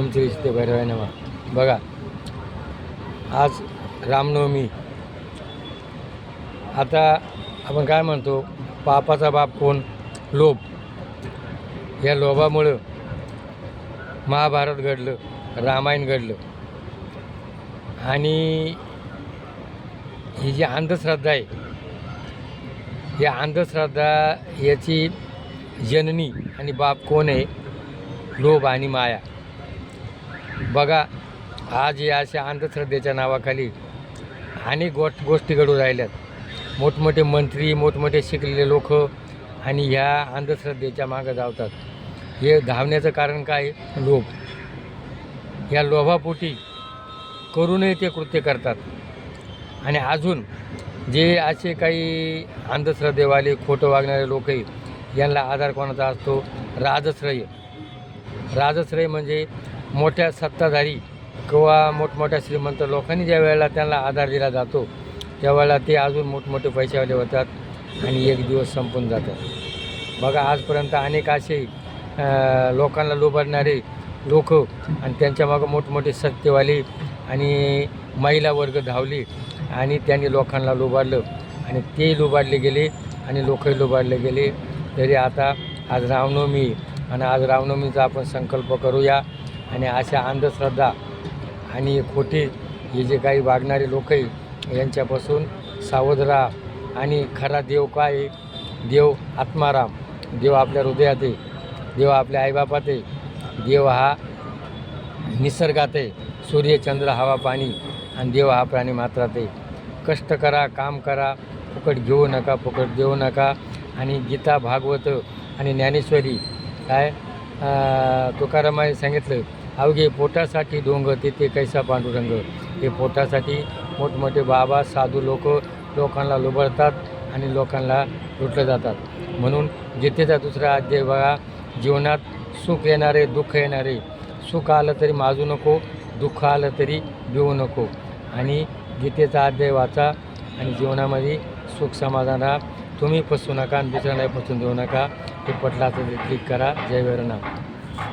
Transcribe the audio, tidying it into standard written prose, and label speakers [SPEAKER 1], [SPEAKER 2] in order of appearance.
[SPEAKER 1] ओम श्री ते भैरवाय नमः. बघा, आज रामनवमी. आता आपण काय म्हणतो, पापाचा बाप कोण? लोभ. या लोभामुळं महाभारत घडलं, रामायण घडलं. आणि ही जी अंधश्रद्धा आहे, या अंधश्रद्धा याची जननी आणि बाप कोण आहे? लोभ आणि माया. बघा, आज या अशा अंधश्रद्धेच्या नावाखाली अनेक गोष्टी घडून राहिल्यात. मोठमोठे मंत्री, मोठमोठे शिकलेले लोक आणि ह्या अंधश्रद्धेच्या मागं धावतात. हे धावण्याचं कारण काय? लोभ. या लोभापोटी करूनही ते कृत्य करतात. आणि अजून जे असे काही अंधश्रद्धेवाले, खोटं वागणारे लोक आहे, यांना आधार कोणाचा असतो? राजश्रय. राजश्रय म्हणजे मोठ्या सत्ताधारी किंवा मोठमोठ्या श्रीमंत लोकांनी ज्या वेळेला त्यांना आधार दिला जातो, त्यावेळेला ते अजून मोठमोठे पैशावाले होतात आणि एक दिवस संपून जातात. बघा, आजपर्यंत अनेक असे लोकांना लुबाडणारे लोक आणि त्यांच्या मागं मोठमोठे सत्तेवाले आणि महिला वर्ग धावले आणि त्यांनी लोकांना लुबाडलं आणि ते लुबाडले गेले आणि लोकही लुबाडले गेले. तरी आता आज रामनवमी आणि आज रामनवमीचा आपण संकल्प करूया आणि अशा अंधश्रद्धा आणि खोटे हे जे काही वागणारे लोक आहे यांच्यापासून सावध राहा. आणि खरा देव काय आहे? देव आत्माराम. देव आपल्या हृदयात आहे, देव आपल्या आईबापात आहे, देव हा निसर्गात आहे, सूर्य चंद्र हवा पाणी, आणि देव हा प्राणी मात्रात आहे. कष्ट करा, काम करा, फुकट घेऊ नका, फुकट देऊ नका. आणि गीता, भागवत आणि ज्ञानेश्वरी काय तुकारामाने सांगितलं, अवघे पोटासाठी ढोंग तिथे कैसा पांडुरंग. हे पोटासाठी मोठमोठे बाबा, साधू लोकांना लुबडतात आणि लोकांना लुटलं जातात. म्हणून गीतेचा दुसरा अध्याय बघा, जीवनात सुख येणारे, दुःख येणारे. सुख आलं तरी माजू नको, दुःख आलं तरी भिवू नको. आणि गीतेचा अध्याय वाचा आणि जीवनामध्ये सुख समाधान राहा. तुम्ही फसू नका आणि दुसऱ्यांना फसून देऊ नका. ते पटलं तर क्लिक करा. जय वैरनाथ.